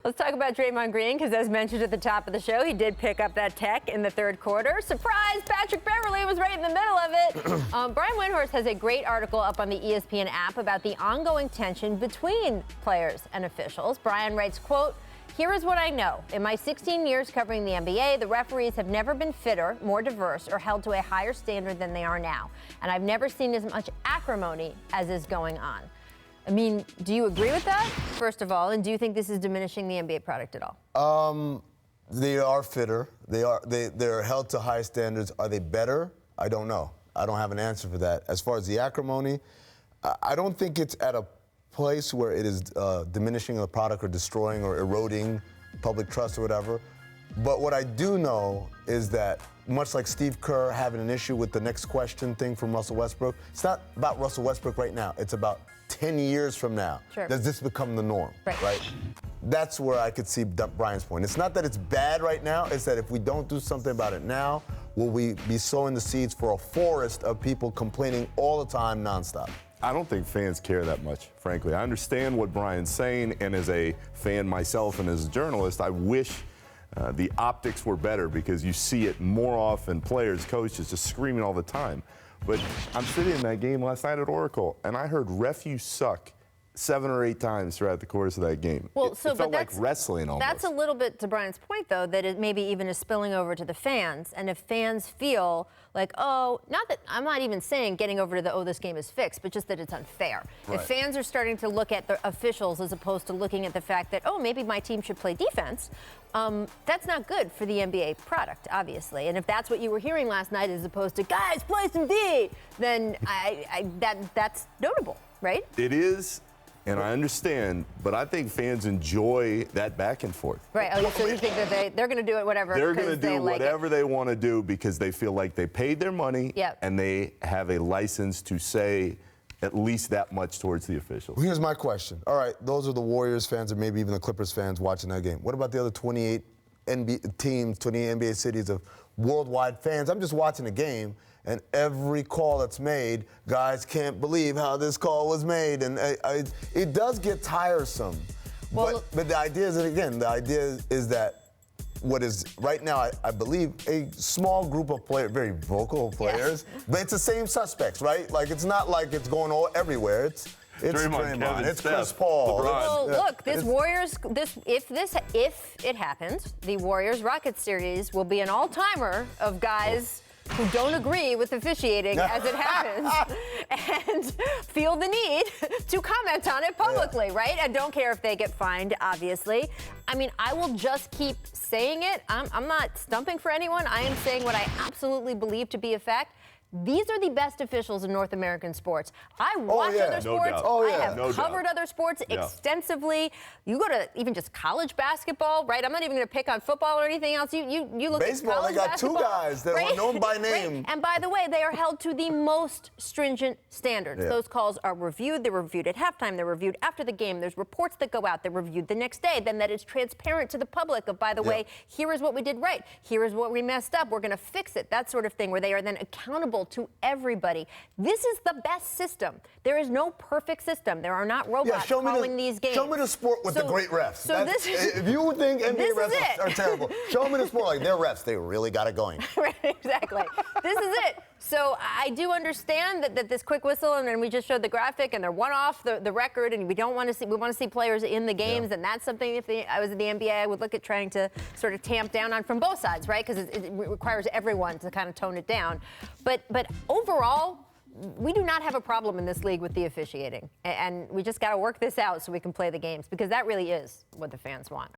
Let's talk about Draymond Green, because as mentioned at the top of the show, he did pick up that tech in the third quarter. Surprise! Patrick Beverley was right in the middle of it. Brian Windhorst has a great article up on the ESPN app about the ongoing tension between players and officials. Brian writes, quote, "Here is what I know. In my 16 years covering the NBA, the referees have never been fitter, more diverse, or held to a higher standard than they are now. And I've never seen as much acrimony as is going on." I mean, do you agree with that, first of all? And do you think this is diminishing the NBA product at all? They are fitter. They're held to high standards. Are they better? I don't know. I don't have an answer for that. As far as the acrimony, I don't think it's at a place where it is diminishing the product or destroying or eroding public trust or whatever. But what I do know is that, much like Steve Kerr having an issue with the next question thing from Russell Westbrook, it's not about Russell Westbrook right now. It's about 10 years from now. Sure. Does this become the norm? Right. That's where I could see Brian's point. It's not that it's bad right now. It's that if we don't do something about it now, will we be sowing the seeds for a forest of people complaining all the time, nonstop? I don't think fans care that much, frankly. I understand what Brian's saying, and as a fan myself and as a journalist, I wish the optics were better, because you see it more often, players, coaches just screaming all the time. But I'm sitting in that game last night at Oracle, and I heard "ref, you suck" 7 or 8 times throughout the course of that game. Well, it felt like wrestling almost. That's a little bit to Brian's point, though, that it maybe even is spilling over to the fans. And if fans feel like, oh, not that I'm not even saying getting over to the, oh, this game is fixed, but just that it's unfair. Right. If fans are starting to look at the officials as opposed to looking at the fact that, oh, maybe my team should play defense, that's not good for the NBA product, obviously. And if that's what you were hearing last night as opposed to, guys, play some D, then that's notable, right? It is. And I understand, but I think fans enjoy that back and forth. Right. Oh, so you think that they're going to do it whatever? They're going to do whatever like they want to do because they feel like they paid their money, yep, and they have a license to say at least that much towards the officials. Well, here's my question. All right, those are the Warriors fans, or maybe even the Clippers fans watching that game. What about the other 28 NBA teams, 28 NBA cities of worldwide fans? I'm just watching the game, and every call that's made, guys can't believe how this call was made, and it does get tiresome. Well, but the idea is, again, the idea is that what is right now, I believe, a small group of players, very vocal players, yes, but it's the same suspects, right? Like, it's not like it's going all everywhere. It's Draymond, it's Steph, Chris Paul. Well, look, if it happens, the Warriors-Rockets series will be an all-timer of guys who don't agree with officiating as it happens and feel the need to comment on it publicly, right? And don't care if they get fined, obviously. I mean, I will just keep saying it. I'm not stumping for anyone. I am saying what I absolutely believe to be a fact. These are the best officials in North American sports. I watch other sports. I have covered other sports extensively. You go to even just college basketball, right? I'm not even going to pick on football or anything else. You look baseball, at college they got basketball, 2 guys that are known by name. Right? And by the way, they are held to the most stringent standards. Yeah. Those calls are reviewed. They're reviewed at halftime. They're reviewed after the game. There's reports that go out. They're reviewed the next day. Then that is transparent to the public of, by the way, here is what we did right. Here is what we messed up. We're going to fix it. That sort of thing, where they are then accountable to everybody. This is the best system. There is no perfect system. There are not robots calling these games. Show me the sport with the great refs. So if you think NBA refs are terrible, show me the sport like they're refs. They really got it going. Right, exactly. This is it. So I do understand that this quick whistle, and then we just showed the graphic, and they're one off the record, and we want to see players in the games, and that's something, if I was in the NBA, I would look at trying to sort of tamp down on from both sides, right? Because it requires everyone to kind of tone it down. But overall, we do not have a problem in this league with the officiating, and we just got to work this out so we can play the games, because that really is what the fans want.